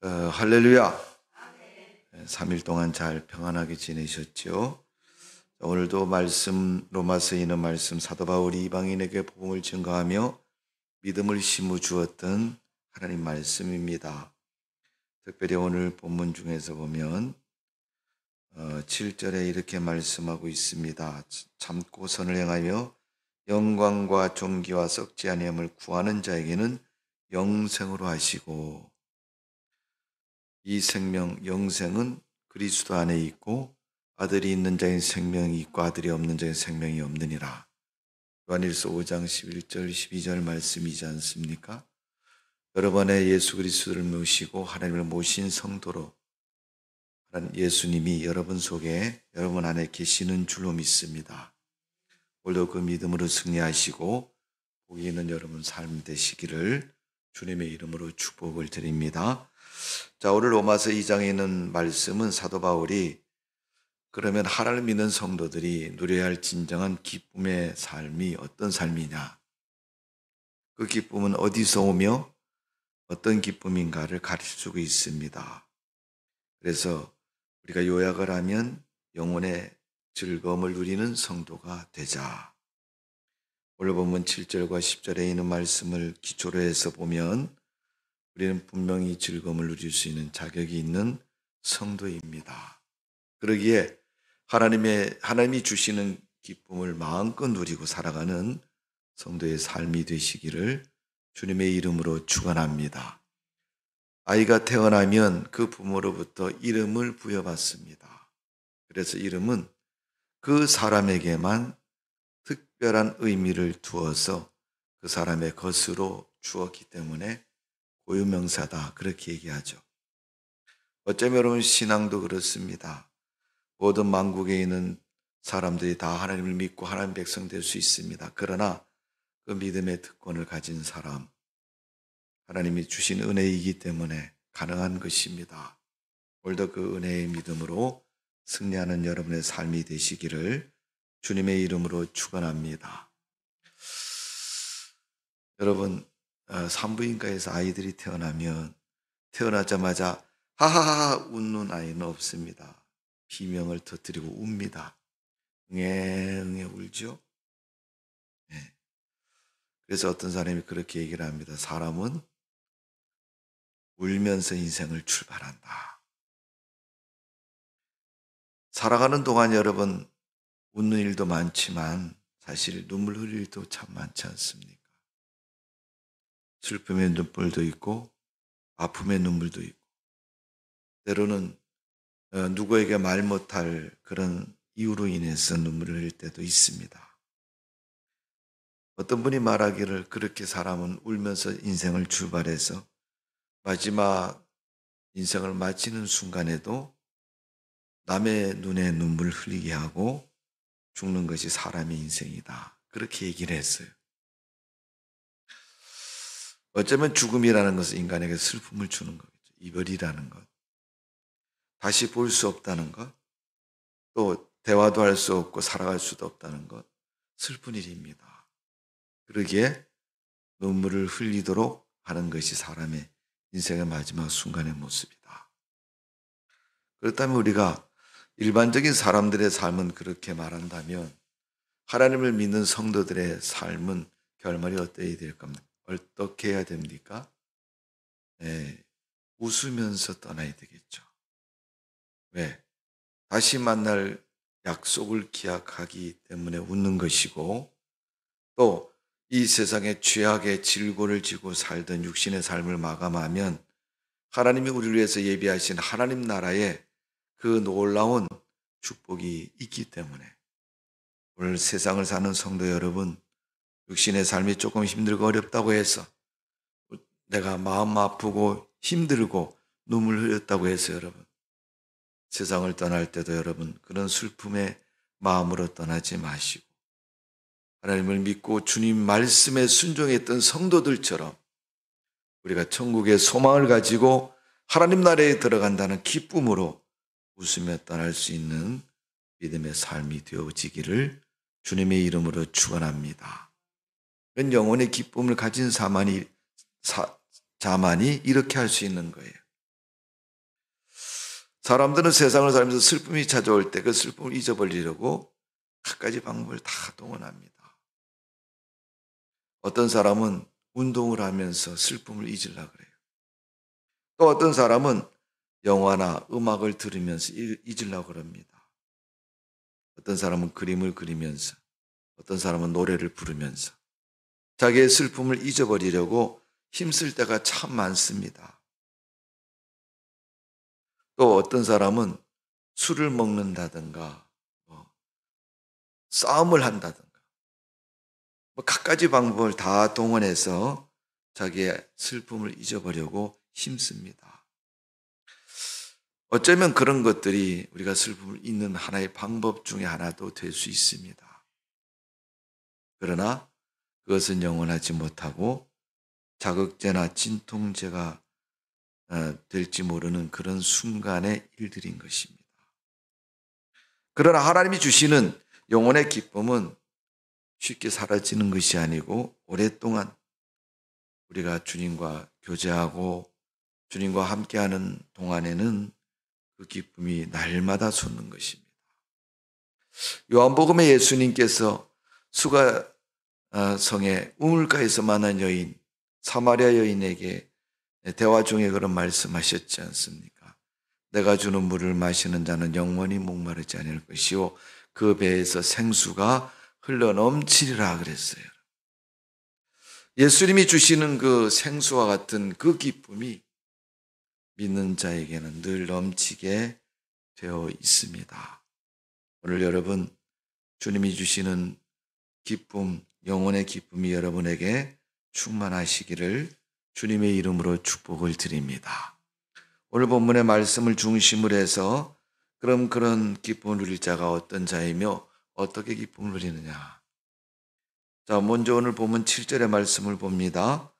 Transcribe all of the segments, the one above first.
할렐루야. 3일 동안 잘 평안하게 지내셨죠? 오늘도 말씀, 로마서에 있는 말씀, 사도 바울이 이방인에게 복음을 증거하며 믿음을 심어 주었던 하나님 말씀입니다. 특별히 오늘 본문 중에서 보면 7절에 이렇게 말씀하고 있습니다. 참고 선을 행하며 영광과 존귀와 썩지 아니함을 구하는 자에게는 영생으로 하시고, 이 생명, 영생은 그리스도 안에 있고 아들이 있는 자의 생명이 있고 아들이 없는 자의 생명이 없느니라. 요한일서 5장 11절 12절 말씀이지 않습니까? 여러분의 예수 그리스도를 모시고 하나님을 모신 성도로 예수님이 여러분 속에, 여러분 안에 계시는 줄로 믿습니다. 오늘도 그 믿음으로 승리하시고 복이 있는 여러분 삶 되시기를 주님의 이름으로 축복을 드립니다. 자, 오늘 로마서 2장에 있는 말씀은 사도 바울이 그러면 하나님을 믿는 성도들이 누려야 할 진정한 기쁨의 삶이 어떤 삶이냐, 그 기쁨은 어디서 오며 어떤 기쁨인가를 가르쳐주고 있습니다. 그래서 우리가 요약을 하면 영혼의 즐거움을 누리는 성도가 되자. 오늘 본문 7절과 10절에 있는 말씀을 기초로 해서 보면 우리는 분명히 즐거움을 누릴 수 있는 자격이 있는 성도입니다. 그러기에 하나님이 주시는 기쁨을 마음껏 누리고 살아가는 성도의 삶이 되시기를 주님의 이름으로 축원합니다. 아이가 태어나면 그 부모로부터 이름을 부여받습니다. 그래서 이름은 그 사람에게만 특별한 의미를 두어서 그 사람의 것으로 주었기 때문에 고유명사다, 그렇게 얘기하죠. 어쩌면 여러분 신앙도 그렇습니다. 모든 만국에 있는 사람들이 다 하나님을 믿고 하나님 백성 될 수 있습니다. 그러나 그 믿음의 특권을 가진 사람, 하나님이 주신 은혜이기 때문에 가능한 것입니다. 오늘도 그 은혜의 믿음으로 승리하는 여러분의 삶이 되시기를 주님의 이름으로 축원합니다. 여러분, 산부인과에서 아이들이 태어나면 태어나자마자 하하하 웃는 아이는 없습니다. 비명을 터뜨리고 웁니다. 응애 울죠. 네. 그래서 어떤 사람이 그렇게 얘기를 합니다. 사람은 울면서 인생을 출발한다. 살아가는 동안 여러분 웃는 일도 많지만 사실 눈물 흘릴 일도 참 많지 않습니까? 슬픔의 눈물도 있고 아픔의 눈물도 있고, 때로는 누구에게 말 못할 그런 이유로 인해서 눈물을 흘릴 때도 있습니다. 어떤 분이 말하기를 그렇게 사람은 울면서 인생을 출발해서 마지막 인생을 마치는 순간에도 남의 눈에 눈물을 흘리게 하고 죽는 것이 사람의 인생이다, 그렇게 얘기를 했어요. 어쩌면 죽음이라는 것은 인간에게 슬픔을 주는 거겠죠. 이별이라는 것, 다시 볼 수 없다는 것, 또 대화도 할 수 없고 살아갈 수도 없다는 것, 슬픈 일입니다. 그러기에 눈물을 흘리도록 하는 것이 사람의 인생의 마지막 순간의 모습이다. 그렇다면 우리가 일반적인 사람들의 삶은 그렇게 말한다면 하나님을 믿는 성도들의 삶은 결말이 어때야 될 겁니까? 어떻게 해야 됩니까? 네, 웃으면서 떠나야 되겠죠. 왜? 다시 만날 약속을 기약하기 때문에 웃는 것이고, 또 이 세상의 죄악의 질고를 지고 살던 육신의 삶을 마감하면 하나님이 우리를 위해서 예비하신 하나님 나라의 그 놀라운 축복이 있기 때문에, 오늘 세상을 사는 성도 여러분, 육신의 삶이 조금 힘들고 어렵다고 해서, 내가 마음 아프고 힘들고 눈물 흘렸다고 해서 여러분 세상을 떠날 때도 여러분 그런 슬픔의 마음으로 떠나지 마시고, 하나님을 믿고 주님 말씀에 순종했던 성도들처럼 우리가 천국의 소망을 가지고 하나님 나라에 들어간다는 기쁨으로 웃으며 떠날 수 있는 믿음의 삶이 되어지기를 주님의 이름으로 축원합니다. 그런 영혼의 기쁨을 가진 자만이 이렇게 할 수 있는 거예요. 사람들은 세상을 살면서 슬픔이 찾아올 때 그 슬픔을 잊어버리려고 갖가지 방법을 다 동원합니다. 어떤 사람은 운동을 하면서 슬픔을 잊으려고 그래요. 또 어떤 사람은 영화나 음악을 들으면서 잊으려고 그럽니다. 어떤 사람은 그림을 그리면서, 어떤 사람은 노래를 부르면서 자기의 슬픔을 잊어버리려고 힘쓸 때가 참 많습니다. 또 어떤 사람은 술을 먹는다든가 싸움을 한다든가 갖가지 방법을 다 동원해서 자기의 슬픔을 잊어버리려고 힘씁니다. 어쩌면 그런 것들이 우리가 슬픔을 잊는 하나의 방법 중에 하나도 될 수 있습니다. 그러나 그것은 영원하지 못하고 자극제나 진통제가 될지 모르는 그런 순간의 일들인 것입니다. 그러나 하나님이 주시는 영혼의 기쁨은 쉽게 사라지는 것이 아니고 오랫동안 우리가 주님과 교제하고 주님과 함께하는 동안에는 그 기쁨이 날마다 솟는 것입니다. 요한복음에 예수님께서 수가 성의 우물가에서 만난 여인, 사마리아 여인에게 대화 중에 그런 말씀하셨지 않습니까? 내가 주는 물을 마시는 자는 영원히 목마르지 않을 것이요 그 배에서 생수가 흘러넘치리라 그랬어요. 예수님이 주시는 그 생수와 같은 그 기쁨이 믿는 자에게는 늘 넘치게 되어 있습니다. 오늘 여러분 주님이 주시는 기쁨, 영혼의 기쁨이 여러분에게 충만하시기를 주님의 이름으로 축복을 드립니다. 오늘 본문의 말씀을 중심으로 해서 그럼 그런 기쁨을 누릴 자가 어떤 자이며 어떻게 기쁨을 누리느냐. 자, 먼저 오늘 본문 7절의 말씀을 봅니다.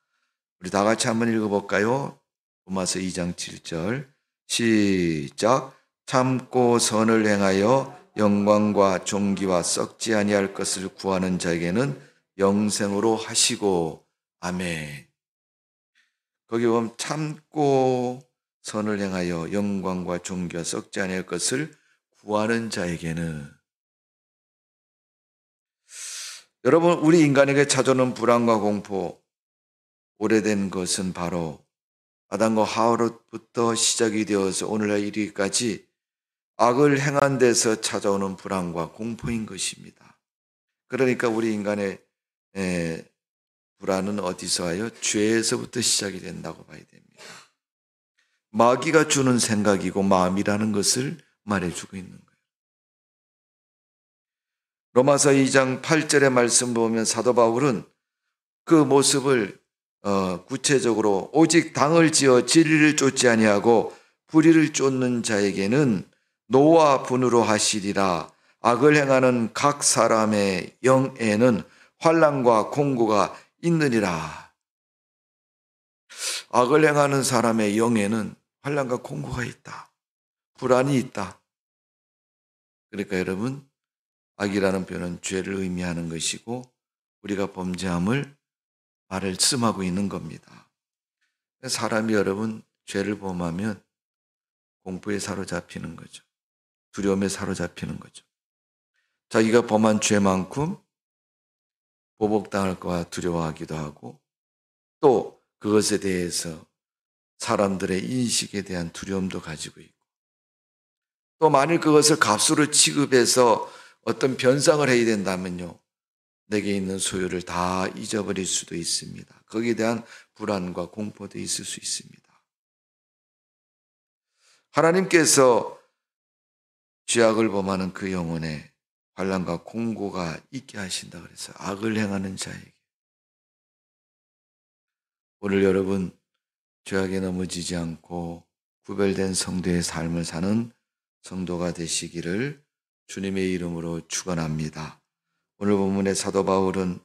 우리 다 같이 한번 읽어볼까요? 로마서 2장 7절 시작. 참고 선을 행하여 영광과 존귀와 썩지 아니할 것을 구하는 자에게는 영생으로 하시고 아멘. 거기 보면 참고 선을 행하여 영광과 존귀와 썩지 아니할 것을 구하는 자에게는, 여러분 우리 인간에게 찾아오는 불안과 공포, 오래된 것은 바로 아담과 하와로부터 시작이 되어서 오늘날 이르기까지 악을 행한 데서 찾아오는 불안과 공포인 것입니다. 그러니까 우리 인간의 불안은 어디서 와요? 죄에서부터 시작이 된다고 봐야 됩니다. 마귀가 주는 생각이고 마음이라는 것을 말해주고 있는 거예요. 로마서 2장 8절의 말씀 보면 사도 바울은 그 모습을 구체적으로 오직 당을 지어 진리를 쫓지 아니하고 불의를 쫓는 자에게는 노와 분으로 하시리라. 악을 행하는 각 사람의 영에는 환난과 공고가 있느니라. 악을 행하는 사람의 영에는 환난과 공고가 있다. 불안이 있다. 그러니까 여러분, 악이라는 표현은 죄를 의미하는 것이고 우리가 범죄함을 말씀하고 있는 겁니다. 사람이 여러분 죄를 범하면 공포에 사로잡히는 거죠. 두려움에 사로잡히는 거죠. 자기가 범한 죄만큼 보복당할 거와 두려워하기도 하고 또 그것에 대해서 사람들의 인식에 대한 두려움도 가지고 있고 또 만일 그것을 값으로 취급해서 어떤 변상을 해야 된다면요. 내게 있는 소유를 다 잊어버릴 수도 있습니다. 거기에 대한 불안과 공포도 있을 수 있습니다. 하나님께서 죄악을 범하는 그 영혼에 환난과 공고가 있게 하신다 그래서 악을 행하는 자에게. 오늘 여러분 죄악에 넘어지지 않고 구별된 성도의 삶을 사는 성도가 되시기를 주님의 이름으로 축원합니다. 오늘 본문의 사도 바울은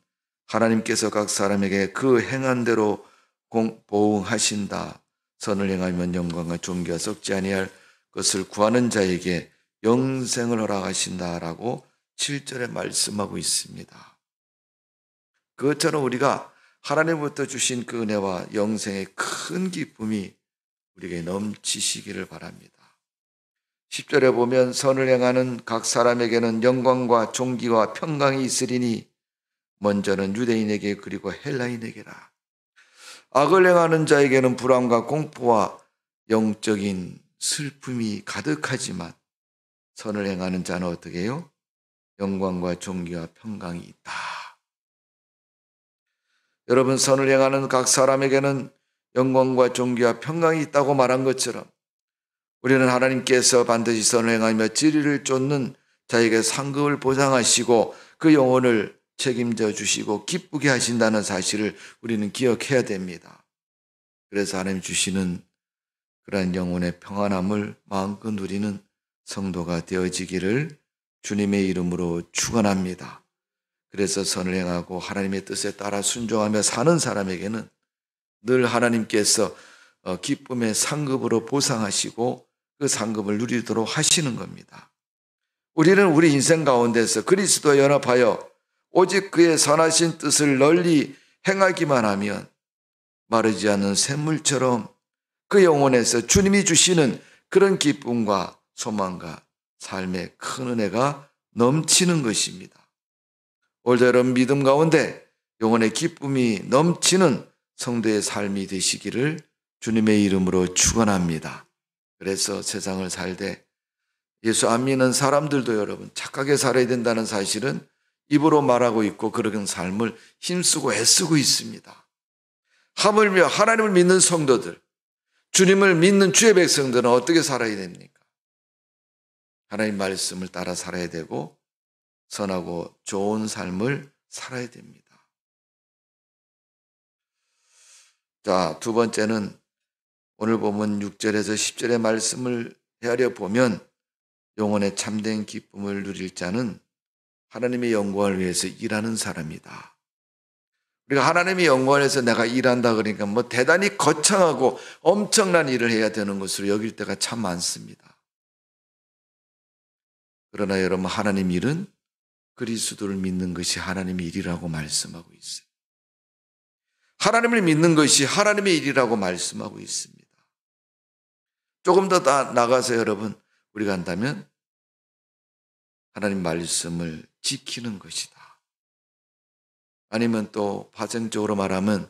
하나님께서 각 사람에게 그 행한 대로 보응하신다. 선을 행하면 영광과 존귀가 썩지 아니할 것을 구하는 자에게 영생을 허락하신다라고 7절에 말씀하고 있습니다. 그것처럼 우리가 하나님부터 주신 그 은혜와 영생의 큰 기쁨이 우리에게 넘치시기를 바랍니다. 10절에 보면 선을 행하는 각 사람에게는 영광과 존귀와 평강이 있으리니 먼저는 유대인에게 그리고 헬라인에게라. 악을 행하는 자에게는 불안과 공포와 영적인 슬픔이 가득하지만 선을 행하는 자는 어떻게 해요? 영광과 존귀와 평강이 있다. 여러분, 선을 행하는 각 사람에게는 영광과 존귀와 평강이 있다고 말한 것처럼 우리는 하나님께서 반드시 선을 행하며 진리를 쫓는 자에게 상급을 보상하시고 그 영혼을 책임져 주시고 기쁘게 하신다는 사실을 우리는 기억해야 됩니다. 그래서 하나님 주시는 그러한 영혼의 평안함을 마음껏 누리는 성도가 되어지기를 주님의 이름으로 축원합니다. 그래서 선을 행하고 하나님의 뜻에 따라 순종하며 사는 사람에게는 늘 하나님께서 기쁨의 상급으로 보상하시고 그 상급을 누리도록 하시는 겁니다. 우리는 우리 인생 가운데서 그리스도와 연합하여 오직 그의 선하신 뜻을 널리 행하기만 하면 마르지 않는 샘물처럼 그 영혼에서 주님이 주시는 그런 기쁨과 소망과 삶의 큰 은혜가 넘치는 것입니다. 올해 여러분 믿음 가운데 영혼의 기쁨이 넘치는 성도의 삶이 되시기를 주님의 이름으로 축원합니다. 그래서 세상을 살되 예수 안 믿는 사람들도 여러분 착하게 살아야 된다는 사실은 입으로 말하고 있고 그런 삶을 힘쓰고 애쓰고 있습니다. 하물며 하나님을 믿는 성도들, 주님을 믿는 주의 백성들은 어떻게 살아야 됩니까? 하나님 말씀을 따라 살아야 되고 선하고 좋은 삶을 살아야 됩니다. 자, 두 번째는 오늘 보면 6절에서 10절의 말씀을 헤아려 보면 영혼의 참된 기쁨을 누릴 자는 하나님의 영광을 위해서 일하는 사람이다. 우리가 하나님의 영광을 위해서 내가 일한다 그러니까 뭐 대단히 거창하고 엄청난 일을 해야 되는 것으로 여길 때가 참 많습니다. 그러나 여러분 하나님 일은 그리스도를 믿는 것이 하나님의 일이라고 말씀하고 있어요. 하나님을 믿는 것이 하나님의 일이라고 말씀하고 있습니다. 조금 더 나가서 여러분 우리가 한다면 하나님 말씀을 지키는 것이다. 아니면 또 파생적으로 말하면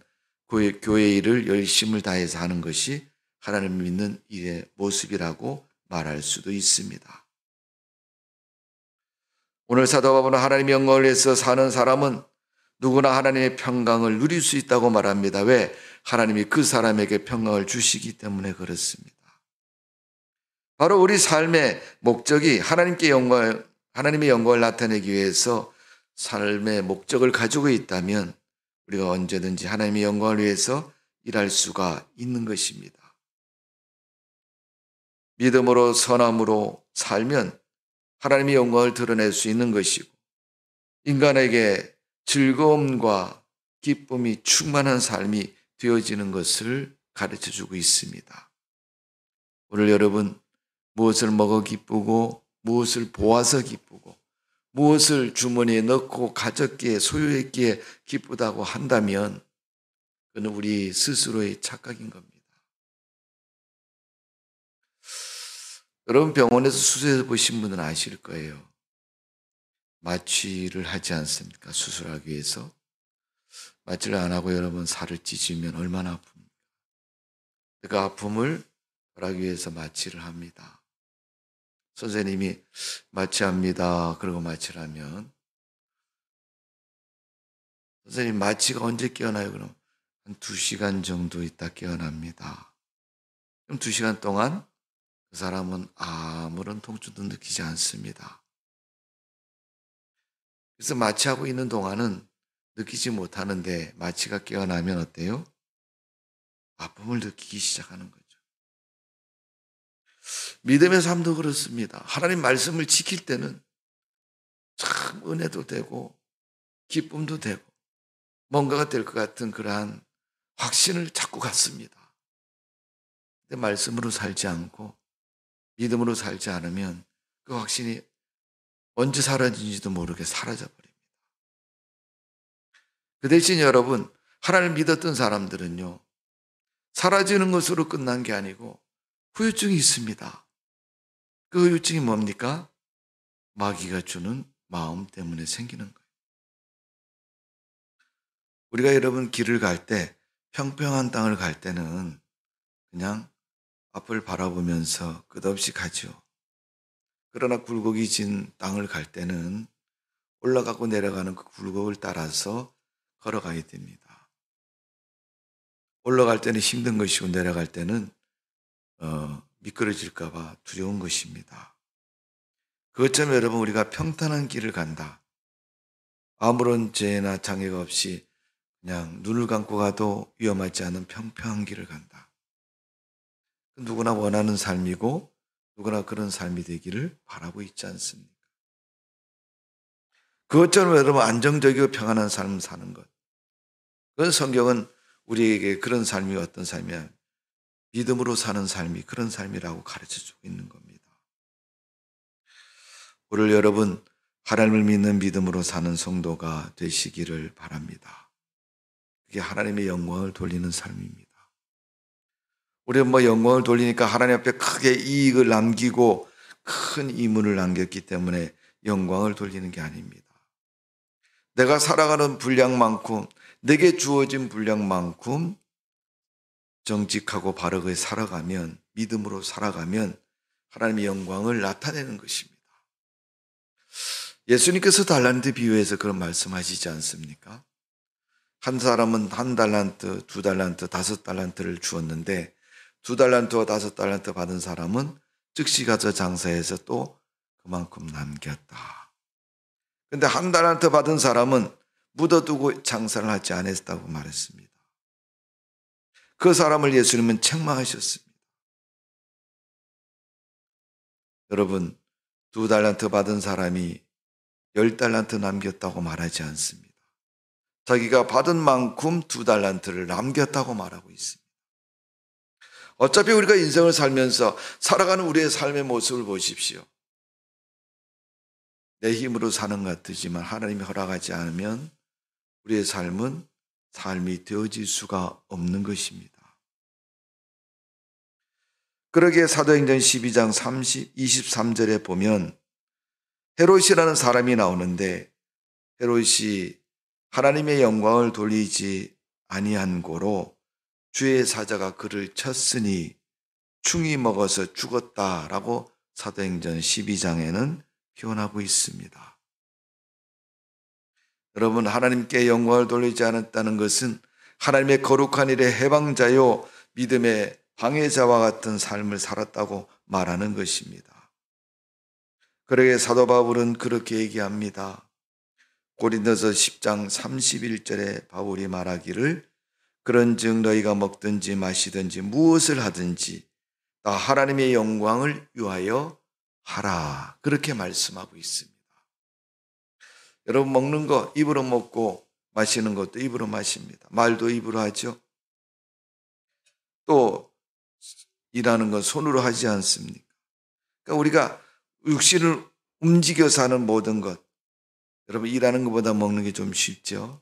교회 일을 열심을 다해서 하는 것이 하나님을 믿는 일의 모습이라고 말할 수도 있습니다. 오늘 사도 바울은 하나님의 영광을 위해서 사는 사람은 누구나 하나님의 평강을 누릴 수 있다고 말합니다. 왜? 하나님이 그 사람에게 평강을 주시기 때문에 그렇습니다. 바로 우리 삶의 목적이 하나님의 영광을 나타내기 위해서 삶의 목적을 가지고 있다면 우리가 언제든지 하나님의 영광을 위해서 일할 수가 있는 것입니다. 믿음으로 선함으로 살면 하나님의 영광을 드러낼 수 있는 것이고 인간에게 즐거움과 기쁨이 충만한 삶이 되어지는 것을 가르쳐주고 있습니다. 오늘 여러분 무엇을 먹어 기쁘고 무엇을 보아서 기쁘고 무엇을 주머니에 넣고 가졌기에 소유했기에 기쁘다고 한다면 그는 우리 스스로의 착각인 겁니다. 여러분 병원에서 수술해 보신 분은 아실 거예요. 마취를 하지 않습니까? 수술하기 위해서. 마취를 안 하고 여러분 살을 찢으면 얼마나 아픕니까? 그 아픔을 덜하기 위해서 마취를 합니다. 선생님이 마취합니다. 그러고 마취를 하면 선생님 마취가 언제 깨어나요? 그럼 한 2시간 정도 있다 깨어납니다. 그럼 2시간 동안 그 사람은 아무런 통증도 느끼지 않습니다. 그래서 마취하고 있는 동안은 느끼지 못하는데 마취가 깨어나면 어때요? 아픔을 느끼기 시작하는 거죠. 믿음의 삶도 그렇습니다. 하나님 말씀을 지킬 때는 참 은혜도 되고 기쁨도 되고 뭔가가 될 것 같은 그러한 확신을 자꾸 갖습니다. 근데 말씀으로 살지 않고 믿음으로 살지 않으면 그 확신이 언제 사라진지도 모르게 사라져버립니다. 그 대신 여러분 하나님을 믿었던 사람들은요 사라지는 것으로 끝난 게 아니고 후유증이 있습니다. 그 후유증이 뭡니까? 마귀가 주는 마음 때문에 생기는 거예요. 우리가 여러분 길을 갈 때, 평평한 땅을 갈 때는 그냥 앞을 바라보면서 끝없이 가죠. 그러나 굴곡이진 땅을 갈 때는 올라가고 내려가는 그 굴곡을 따라서 걸어가야 됩니다. 올라갈 때는 힘든 것이고 내려갈 때는 미끄러질까 봐 두려운 것입니다. 그것처럼 여러분, 우리가 평탄한 길을 간다. 아무런 재해나 장애가 없이 그냥 눈을 감고 가도 위험하지 않은 평평한 길을 간다. 누구나 원하는 삶이고 누구나 그런 삶이 되기를 바라고 있지 않습니까? 그것처럼 여러분, 안정적이고 평안한 삶을 사는 것. 그건 성경은 우리에게 그런 삶이 어떤 삶이야? 믿음으로 사는 삶이 그런 삶이라고 가르쳐주고 있는 겁니다. 오늘 여러분, 하나님을 믿는 믿음으로 사는 성도가 되시기를 바랍니다. 그게 하나님의 영광을 돌리는 삶입니다. 우리는 영광을 돌리니까 하나님 앞에 크게 이익을 남기고 큰 이문을 남겼기 때문에 영광을 돌리는 게 아닙니다. 내가 살아가는 분량만큼, 내게 주어진 분량만큼 정직하고 바르게 살아가면, 믿음으로 살아가면 하나님의 영광을 나타내는 것입니다. 예수님께서 달란트 비유에서 그런 말씀하시지 않습니까? 한 사람은 1달란트, 2달란트, 5달란트를 주었는데 2달란트와 5달란트 받은 사람은 즉시 가서 장사해서 또 그만큼 남겼다. 근데 1달란트 받은 사람은 묻어두고 장사를 하지 않았다고 말했습니다. 그 사람을 예수님은 책망하셨습니다. 여러분, 2달란트 받은 사람이 10달란트 남겼다고 말하지 않습니다. 자기가 받은 만큼 2달란트를 남겼다고 말하고 있습니다. 어차피 우리가 인생을 살면서 살아가는 우리의 삶의 모습을 보십시오. 내 힘으로 사는 것 같지만 하나님이 허락하지 않으면 우리의 삶은 삶이 되어질 수가 없는 것입니다. 그러기에 사도행전 12장 23절에 보면 헤롯이라는 사람이 나오는데, 헤롯이 하나님의 영광을 돌리지 아니한 고로 주의 사자가 그를 쳤으니 충이 먹어서 죽었다라고 사도행전 12장에는 표현하고 있습니다. 여러분, 하나님께 영광을 돌리지 않았다는 것은 하나님의 거룩한 일의 해방자요 믿음의 방해자와 같은 삶을 살았다고 말하는 것입니다. 그러기에 사도 바울은 그렇게 얘기합니다. 고린도서 10장 31절에 바울이 말하기를 그런즉 너희가 먹든지 마시든지 무엇을 하든지 다 하나님의 영광을 위하여 하라. 그렇게 말씀하고 있습니다. 여러분, 먹는 거 입으로 먹고 마시는 것도 입으로 마십니다. 말도 입으로 하죠. 또 일하는 건 손으로 하지 않습니까? 그러니까 우리가 육신을 움직여서 하는 모든 것, 여러분, 일하는 것보다 먹는 게 좀 쉽죠.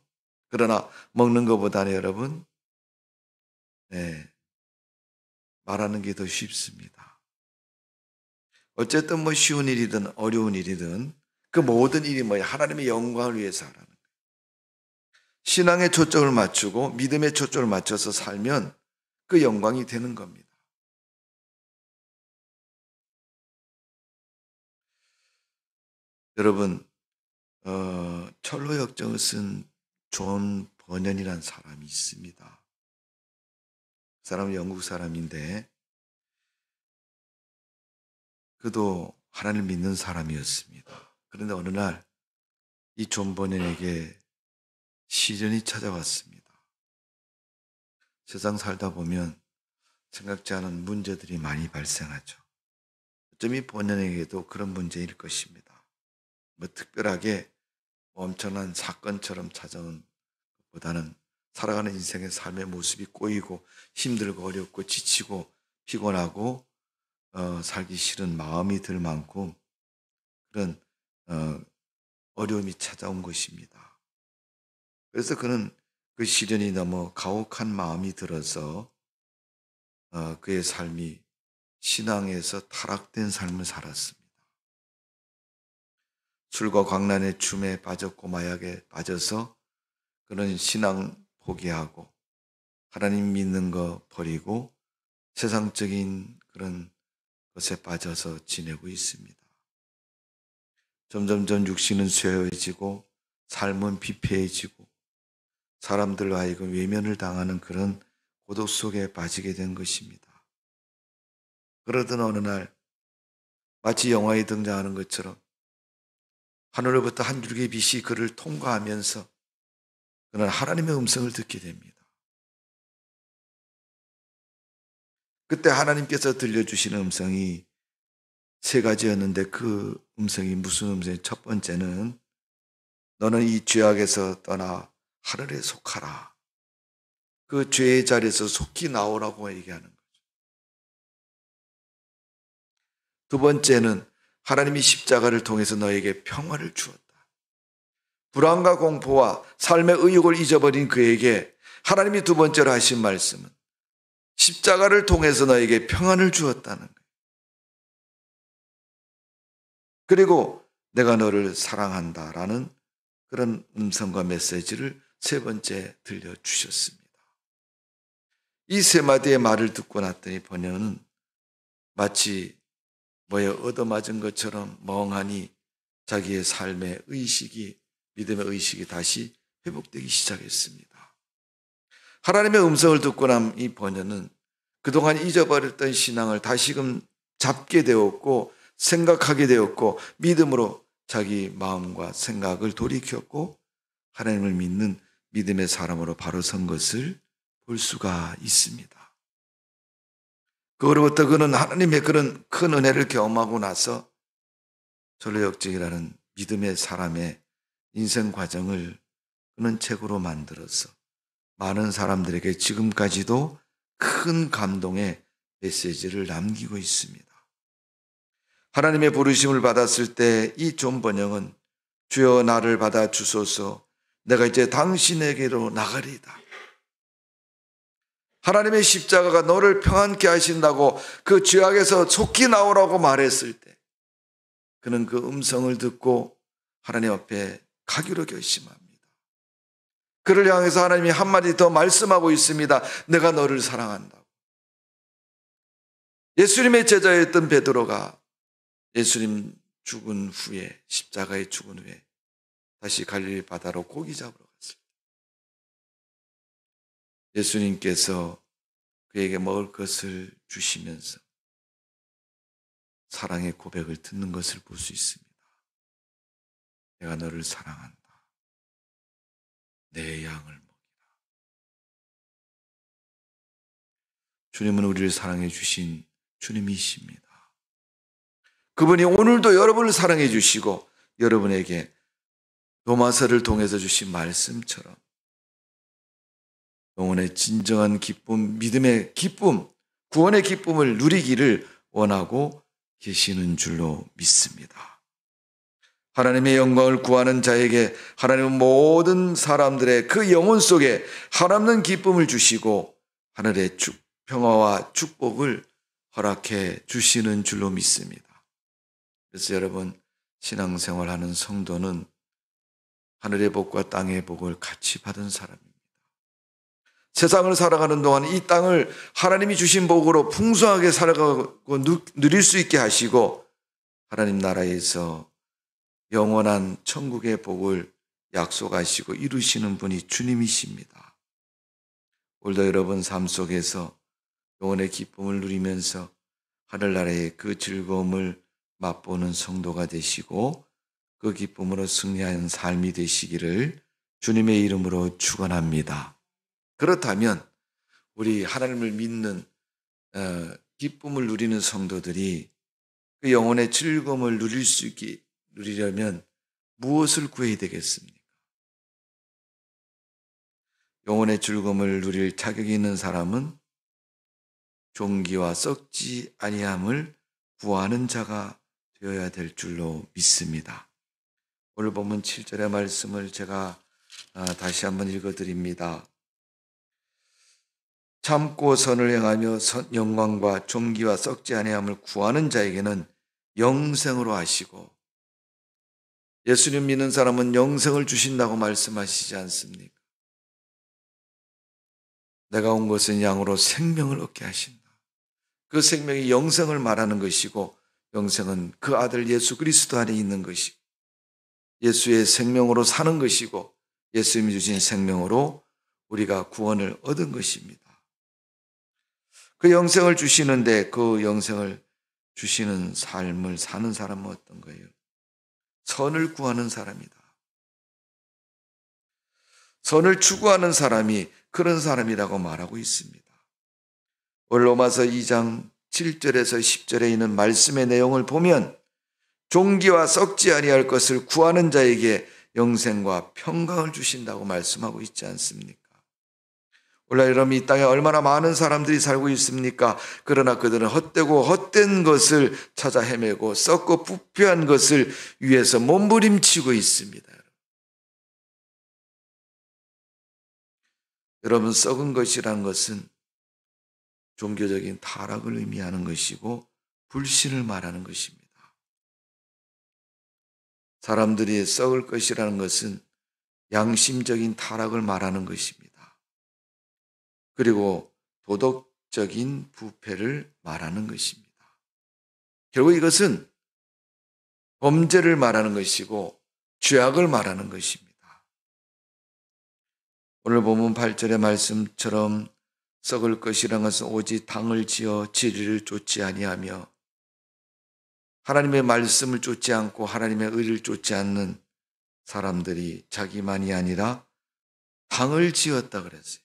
그러나 먹는 것보다는 여러분 말하는 게 더 쉽습니다. 어쨌든 쉬운 일이든 어려운 일이든 그 모든 일이 하나님의 영광을 위해서 하라는 거예요. 신앙의 초점을 맞추고 믿음의 초점을 맞춰서 살면 그 영광이 되는 겁니다. 여러분, 철로 역정을 쓴 존 버년이라는 사람이 있습니다. 그 사람은 영국 사람인데 그도 하나님을 믿는 사람이었습니다. 그런데 어느 날 이 존 버년에게 시련이 찾아왔습니다. 세상 살다 보면 생각지 않은 문제들이 많이 발생하죠. 어쩜 이 버년에게도 그런 문제일 것입니다. 특별하게 엄청난 사건처럼 찾아온 것보다는 살아가는 인생의 삶의 모습이 꼬이고 힘들고 어렵고 지치고 피곤하고 살기 싫은 마음이 들 만큼 그런 어려움이 찾아온 것입니다. 그래서 그는 그 시련이 너무 가혹한 마음이 들어서 그의 삶이 신앙에서 타락된 삶을 살았습니다. 술과 광란의 춤에 빠졌고 마약에 빠져서 그런 신앙 포기하고 하나님 믿는 거 버리고 세상적인 그런 것에 빠져서 지내고 있습니다. 점점점 육신은 쇠해지고 삶은 비폐해지고 사람들로 하여금 외면을 당하는 그런 고독 속에 빠지게 된 것입니다. 그러던 어느 날 마치 영화에 등장하는 것처럼 하늘로부터 한 줄기의 빛이 그를 통과하면서 그는 하나님의 음성을 듣게 됩니다. 그때 하나님께서 들려주시는 음성이 세 가지였는데 그 음성이 무슨 음성이? 첫 번째는 너는 이 죄악에서 떠나 하늘에 속하라. 그 죄의 자리에서 속히 나오라고 얘기하는 거죠. 두 번째는 하나님이 십자가를 통해서 너에게 평화를 주었다. 불안과 공포와 삶의 의욕을 잊어버린 그에게 하나님이 두 번째로 하신 말씀은 십자가를 통해서 너에게 평안을 주었다는 거예요. 그리고 내가 너를 사랑한다라는 그런 음성과 메시지를 세 번째 들려주셨습니다. 이 세 마디의 말을 듣고 났더니 번연은 마치 뭐에 얻어맞은 것처럼 멍하니 자기의 삶의 의식이, 믿음의 의식이 다시 회복되기 시작했습니다. 하나님의 음성을 듣고 난 이 번연은 그동안 잊어버렸던 신앙을 다시금 잡게 되었고 생각하게 되었고 믿음으로 자기 마음과 생각을 돌이켰고 하나님을 믿는 믿음의 사람으로 바로 선 것을 볼 수가 있습니다. 그로부터 그는 하나님의 그런 큰 은혜를 경험하고 나서 전례역정이라는 믿음의 사람의 인생 과정을 그는 책으로 만들어서 많은 사람들에게 지금까지도 큰 감동의 메시지를 남기고 있습니다. 하나님의 부르심을 받았을 때 이 존 번영은 주여 나를 받아 주소서 내가 이제 당신에게로 나가리이다. 하나님의 십자가가 너를 평안케 하신다고 그 죄악에서 속히 나오라고 말했을 때 그는 그 음성을 듣고 하나님 앞에 가기로 결심합니다. 그를 향해서 하나님이 한마디 더 말씀하고 있습니다. 내가 너를 사랑한다고. 예수님의 제자였던 베드로가 예수님 죽은 후에 십자가에 죽은 후에 다시 갈릴리 바다로 고기 잡으러 갔을 때 예수님께서 그에게 먹을 것을 주시면서 사랑의 고백을 듣는 것을 볼 수 있습니다. 내가 너를 사랑한다. 내 양을 먹이라. 주님은 우리를 사랑해 주신 주님이십니다. 그분이 오늘도 여러분을 사랑해 주시고 여러분에게 로마서를 통해서 주신 말씀처럼 영혼의 진정한 기쁨, 믿음의 기쁨, 구원의 기쁨을 누리기를 원하고 계시는 줄로 믿습니다. 하나님의 영광을 구하는 자에게 하나님은 모든 사람들의 그 영혼 속에 한없는 기쁨을 주시고 하늘의 평화와 축복을 허락해 주시는 줄로 믿습니다. 그래서 여러분 신앙생활하는 성도는 하늘의 복과 땅의 복을 같이 받은 사람입니다. 세상을 살아가는 동안 이 땅을 하나님이 주신 복으로 풍성하게 살아가고 누릴 수 있게 하시고 하나님 나라에서 영원한 천국의 복을 약속하시고 이루시는 분이 주님이십니다. 오늘도 여러분 삶 속에서 영원의 기쁨을 누리면서 하늘나라의 그 즐거움을 맛보는 성도가 되시고 그 기쁨으로 승리하는 삶이 되시기를 주님의 이름으로 축원합니다. 그렇다면 우리 하나님을 믿는 기쁨을 누리는 성도들이 그 영혼의 즐거움을 누리려면 무엇을 구해야 되겠습니까? 영혼의 즐거움을 누릴 자격이 있는 사람은 종기와 썩지 아니함을 구하는 자가 되어야 될 줄로 믿습니다. 오늘 본문 7절의 말씀을 제가 다시 한번 읽어드립니다. 참고 선을 행하며 영광과 존귀와 썩지 아니함을 구하는 자에게는 영생으로 하시고, 예수님 믿는 사람은 영생을 주신다고 말씀하시지 않습니까? 내가 온 것은 양으로 생명을 얻게 하신다. 그 생명이 영생을 말하는 것이고, 영생은 그 아들 예수 그리스도 안에 있는 것이고, 예수의 생명으로 사는 것이고, 예수님이 주신 생명으로 우리가 구원을 얻은 것입니다. 그 영생을 주시는데 그 영생을 주시는 삶을 사는 사람은 어떤 거예요? 선을 구하는 사람이다. 선을 추구하는 사람이 그런 사람이라고 말하고 있습니다. 오늘 로마서 2장 7절에서 10절에 있는 말씀의 내용을 보면 존귀와 썩지 아니할 것을 구하는 자에게 영생과 평강을 주신다고 말씀하고 있지 않습니까? 원래 여러분, 이 땅에 얼마나 많은 사람들이 살고 있습니까? 그러나 그들은 헛되고 헛된 것을 찾아 헤매고 썩고 부패한 것을 위해서 몸부림치고 있습니다. 여러분, 썩은 것이란 것은 종교적인 타락을 의미하는 것이고 불신을 말하는 것입니다. 사람들이 썩을 것이라는 것은 양심적인 타락을 말하는 것입니다. 그리고 도덕적인 부패를 말하는 것입니다. 결국 이것은 범죄를 말하는 것이고 죄악을 말하는 것입니다. 오늘 본문 8절의 말씀처럼 썩을 것이라는 것은 오직 당을 지어 진리를 쫓지 아니하며 하나님의 말씀을 쫓지 않고 하나님의 의를 쫓지 않는 사람들이 자기만이 아니라 당을 지었다 그랬어요.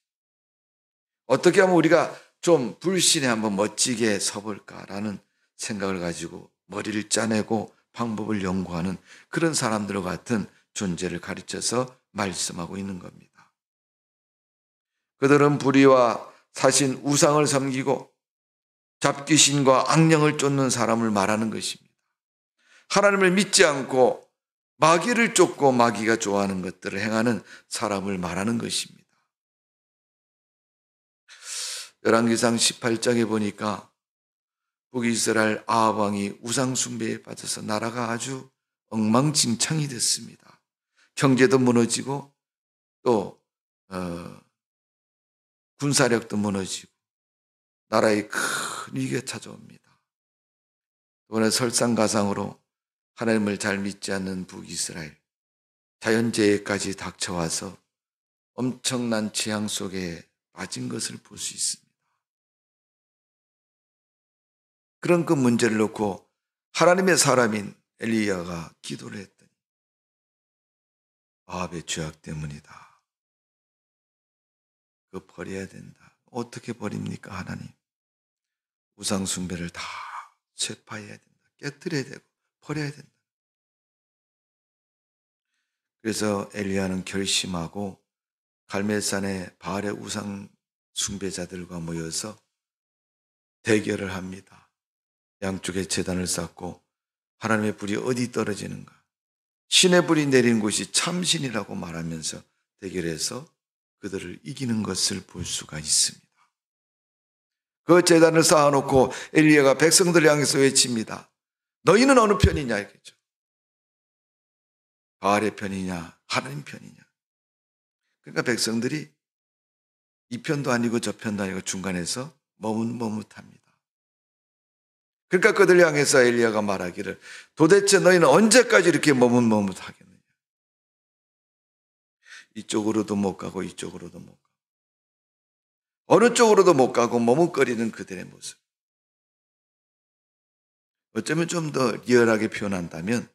어떻게 하면 우리가 좀 불신에 한번 멋지게 서볼까라는 생각을 가지고 머리를 짜내고 방법을 연구하는 그런 사람들과 같은 존재를 가르쳐서 말씀하고 있는 겁니다. 그들은 불의와 사신 우상을 섬기고 잡귀신과 악령을 쫓는 사람을 말하는 것입니다. 하나님을 믿지 않고 마귀를 쫓고 마귀가 좋아하는 것들을 행하는 사람을 말하는 것입니다. 열왕기상 18장에 보니까 북이스라엘 아합 왕이 우상 숭배에 빠져서 나라가 아주 엉망진창이 됐습니다. 경제도 무너지고 또 군사력도 무너지고 나라에 큰 위기가 찾아옵니다. 이번에 설상가상으로 하나님을 잘 믿지 않는 북이스라엘, 자연재해까지 닥쳐와서 엄청난 재앙 속에 빠진 것을 볼 수 있습니다. 그런 그 문제를 놓고 하나님의 사람인 엘리야가 기도를 했더니 아합의 죄악 때문이다. 그거 버려야 된다. 어떻게 버립니까, 하나님? 우상 숭배를 다 쇠파해야 된다. 깨뜨려야 되고 버려야 된다. 그래서 엘리야는 결심하고 갈멜산에 바알의 우상 숭배자들과 모여서 대결을 합니다. 양쪽에 제단을 쌓고 하나님의 불이 어디 떨어지는가, 신의 불이 내리는 곳이 참신이라고 말하면서 대결해서 그들을 이기는 것을 볼 수가 있습니다. 그 제단을 쌓아놓고 엘리야가 백성들을 향해서 외칩니다. 너희는 어느 편이냐 이겠죠. 바알의 편이냐 하나님 편이냐. 그러니까 백성들이 이 편도 아니고 저 편도 아니고 중간에서 머뭇머뭇합니다. 그러니까 그들 향해서 엘리야가 말하기를 도대체 너희는 언제까지 이렇게 머뭇머뭇하겠느냐. 이쪽으로도 못 가고 이쪽으로도 못 가고 어느 쪽으로도 못 가고 머뭇거리는 그들의 모습. 어쩌면 좀 더 리얼하게 표현한다면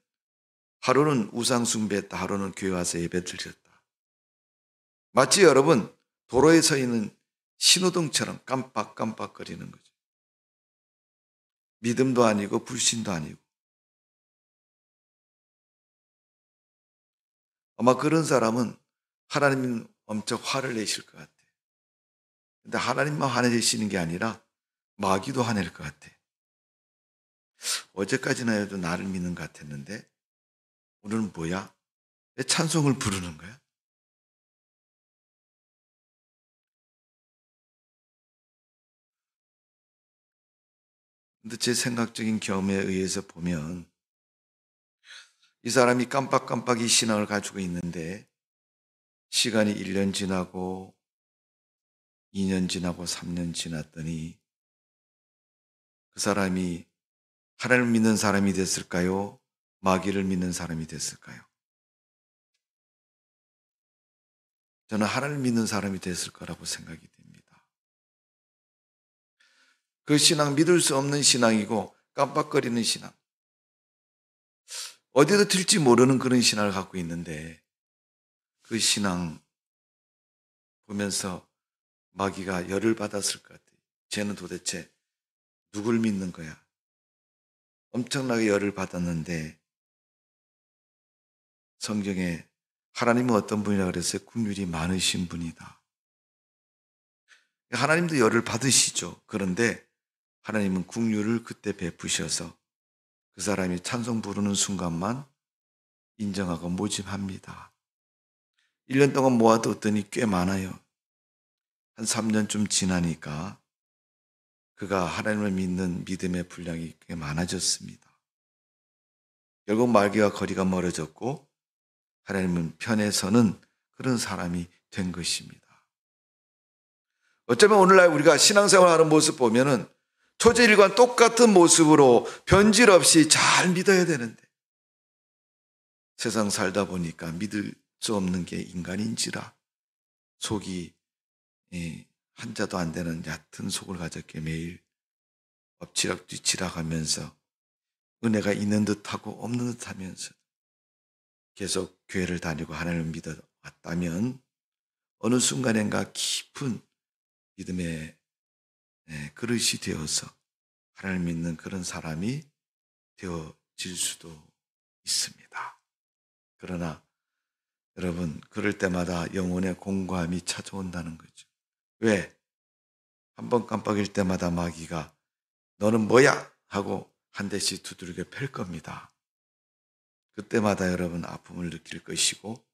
하루는 우상 숭배했다, 하루는 교회 와서 예배 드렸다. 마치 여러분 도로에 서 있는 신호등처럼 깜빡깜빡거리는 거죠. 믿음도 아니고 불신도 아니고. 아마 그런 사람은 하나님은 엄청 화를 내실 것 같아. 근데 하나님만 화내시는 게 아니라 마귀도 화낼 것 같아. 어제까지나 해도 나를 믿는 것 같았는데 오늘은 뭐야? 왜 찬송을 부르는 거야? 근데 제 생각적인 경험에 의해서 보면 이 사람이 깜빡깜빡 이 신앙을 가지고 있는데 시간이 1년 지나고 2년 지나고 3년 지났더니 그 사람이 하나님을 믿는 사람이 됐을까요? 마귀를 믿는 사람이 됐을까요? 저는 하나님을 믿는 사람이 됐을 거라고 생각이 됩니다. 그 신앙, 믿을 수 없는 신앙이고 깜빡거리는 신앙, 어디에도 튈지 모르는 그런 신앙을 갖고 있는데 그 신앙 보면서 마귀가 열을 받았을 것 같아요. 쟤는 도대체 누굴 믿는 거야? 엄청나게 열을 받았는데 성경에 하나님은 어떤 분이라 그랬어요? 긍휼이 많으신 분이다. 하나님도 열을 받으시죠. 그런데 하나님은 긍휼을 그때 베푸셔서 그 사람이 찬송 부르는 순간만 인정하고 모집합니다. 1년 동안 모아뒀더니 꽤 많아요. 한 3년쯤 지나니까 그가 하나님을 믿는 믿음의 분량이 꽤 많아졌습니다. 결국 마귀와 거리가 멀어졌고 하나님은 편에서는 그런 사람이 된 것입니다. 어쩌면 오늘날 우리가 신앙생활하는 모습 보면은 초지일관 똑같은 모습으로 변질 없이 잘 믿어야 되는데 세상 살다 보니까 믿을 수 없는 게 인간인지라 속이 한자도 안 되는 얕은 속을 가졌게 매일 엎치락 뒤치락 하면서 은혜가 있는 듯하고 없는 듯하면서 계속 교회를 다니고 하나님을 믿어왔다면 어느 순간인가 깊은 믿음의 그릇이 되어서 하나님을 믿는 그런 사람이 되어질 수도 있습니다. 그러나 여러분, 그럴 때마다 영혼의 공고함이 찾아온다는 거죠. 왜? 한 번 깜빡일 때마다 마귀가 너는 뭐야? 하고 한 대씩 두드리게 팰 겁니다. 그때마다 여러분 아픔을 느낄 것이고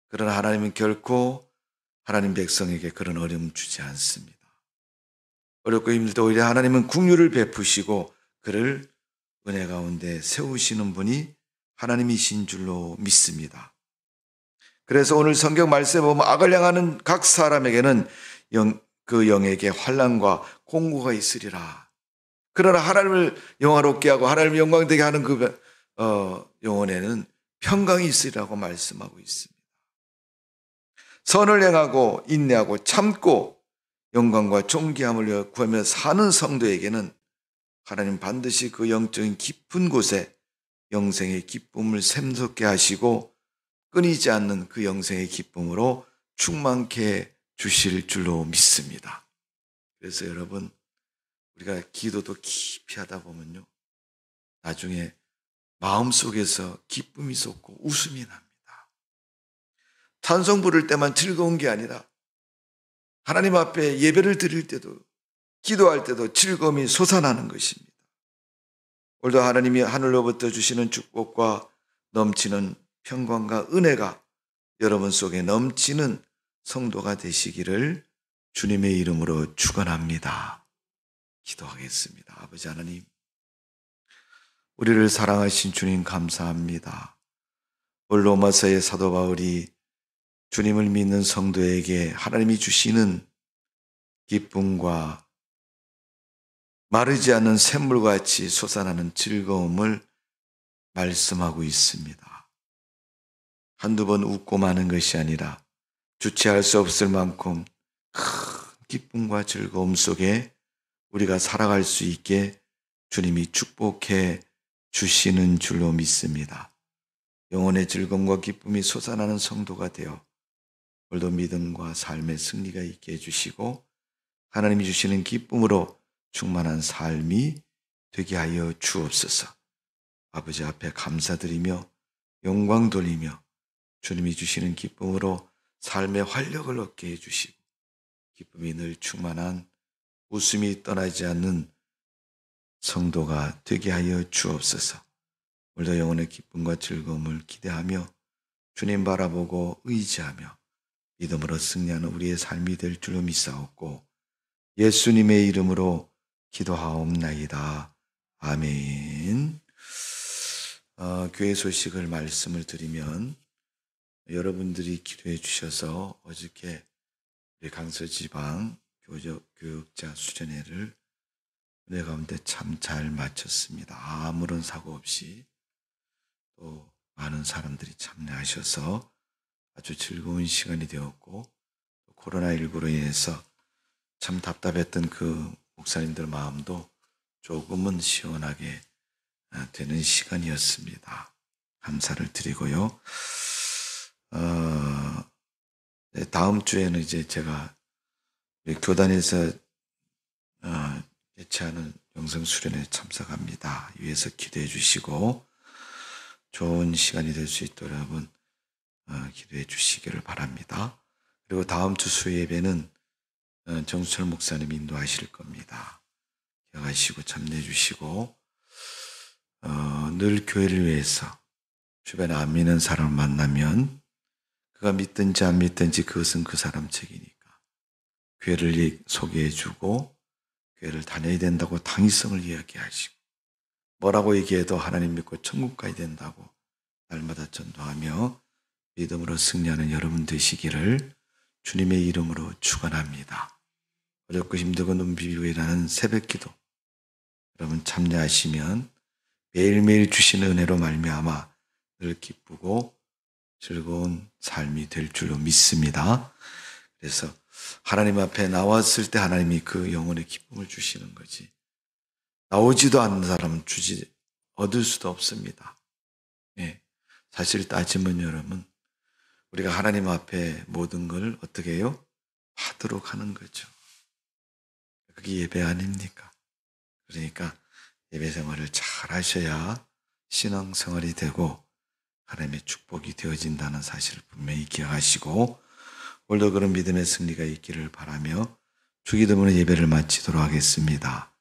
그러나 하나님은 결코 하나님 백성에게 그런 어려움 주지 않습니다. 어렵고 힘들 때 오히려 하나님은 긍휼을 베푸시고 그를 은혜 가운데 세우시는 분이 하나님이신 줄로 믿습니다. 그래서 오늘 성경 말씀에 보면 악을 향하는 각 사람에게는 그 영에게 환난과 공고가 있으리라. 그러나 하나님을 영화롭게 하고 하나님을 영광되게 하는 그 영혼에는 평강이 있으리라고 말씀하고 있습니다. 선을 행하고 인내하고 참고 영광과 존귀함을 구하며 사는 성도에게는 하나님 반드시 그 영적인 깊은 곳에 영생의 기쁨을 샘솟게 하시고 끊이지 않는 그 영생의 기쁨으로 충만케 주실 줄로 믿습니다. 그래서 여러분, 우리가 기도도 깊이 하다 보면요, 나중에 마음속에서 기쁨이 솟고 웃음이 납니다. 찬송 부를 때만 즐거운 게 아니라 하나님 앞에 예배를 드릴 때도 기도할 때도 즐거움이 솟아나는 것입니다. 오늘도 하나님이 하늘로부터 주시는 축복과 넘치는 평강과 은혜가 여러분 속에 넘치는 성도가 되시기를 주님의 이름으로 축원합니다. 기도하겠습니다. 아버지 하나님, 우리를 사랑하신 주님 감사합니다. 오늘 로마서의 사도 바울이 주님을 믿는 성도에게 하나님이 주시는 기쁨과 마르지 않는 샘물같이 솟아나는 즐거움을 말씀하고 있습니다. 한두 번 웃고 마는 것이 아니라 주체할 수 없을 만큼 큰 기쁨과 즐거움 속에 우리가 살아갈 수 있게 주님이 축복해 주시는 줄로 믿습니다. 영혼의 즐거움과 기쁨이 솟아나는 성도가 되어 오늘도 믿음과 삶의 승리가 있게 해주시고 하나님이 주시는 기쁨으로 충만한 삶이 되게 하여 주옵소서. 아버지 앞에 감사드리며 영광 돌리며 주님이 주시는 기쁨으로 삶의 활력을 얻게 해주시고 기쁨이 늘 충만한 웃음이 떠나지 않는 성도가 되게 하여 주옵소서. 오늘도 영혼의 기쁨과 즐거움을 기대하며 주님 바라보고 의지하며 믿음으로 승리하는 우리의 삶이 될 줄로 믿사옵고 예수님의 이름으로 기도하옵나이다. 아멘. 교회 소식을 말씀을 드리면 여러분들이 기도해 주셔서 어저께 우리 강서지방 교육자 수련회를 은혜 가운데 참 잘 마쳤습니다. 아무런 사고 없이 또 많은 사람들이 참여하셔서 아주 즐거운 시간이 되었고, 코로나19로 인해서 참 답답했던 그 목사님들 마음도 조금은 시원하게 되는 시간이었습니다. 감사를 드리고요. 다음 주에는 이제 제가 교단에서 개최하는 영성 수련회에 참석합니다. 위에서 기도해 주시고 좋은 시간이 될 수 있도록 여러분 기도해 주시기를 바랍니다. 그리고 다음 주 수예배는 정수철 목사님이 인도하실 겁니다. 기억하시고 참여해 주시고 늘 교회를 위해서 주변에 안 믿는 사람을 만나면 그가 믿든지 안 믿든지 그것은 그 사람 책이니까 교회를 소개해 주고 교회를 다녀야 된다고 당위성을 이야기하시고 뭐라고 얘기해도 하나님 믿고 천국 가야 된다고 날마다 전도하며 믿음으로 승리하는 여러분 되시기를 주님의 이름으로 축원합니다. 어렵고 힘들고 눈 비비고 일하는 새벽기도 여러분 참여하시면 매일매일 주시는 은혜로 말미암아 늘 기쁘고 즐거운 삶이 될 줄로 믿습니다. 그래서 하나님 앞에 나왔을 때 하나님이 그 영혼의 기쁨을 주시는 거지 나오지도 않는 사람은 얻을 수도 없습니다. 사실 따지면 여러분 우리가 하나님 앞에 모든 걸 어떻게 해요? 하도록 하는 거죠. 그게 예배 아닙니까? 그러니까 예배 생활을 잘 하셔야 신앙생활이 되고 하나님의 축복이 되어진다는 사실을 분명히 기억하시고 오늘도 그런 믿음의 승리가 있기를 바라며 주기도문의 예배를 마치도록 하겠습니다.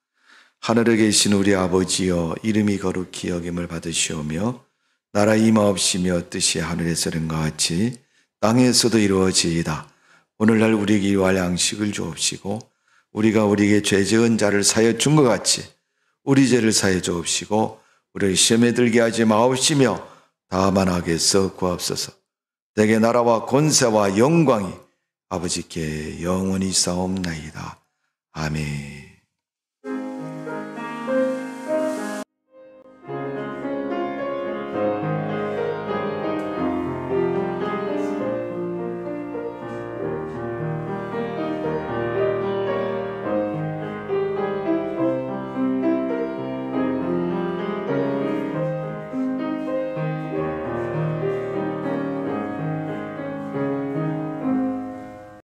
하늘에 계신 우리 아버지여 이름이 거룩히 여김을 받으시오며 나라 임하옵시며 뜻이 하늘에서 이룬 것 같이 땅에서도 이루어지이다. 오늘날 우리에게 일용할 양식을 주옵시고 우리가 우리에게 죄 지은 자를 사하여 준 것 같이 우리 죄를 사하여 주옵시고 우리를 시험에 들게 하지 마옵시며 다만 악에서 구하옵소서. 내게 나라와 권세와 영광이 아버지께 영원히 싸움나이다. 아멘.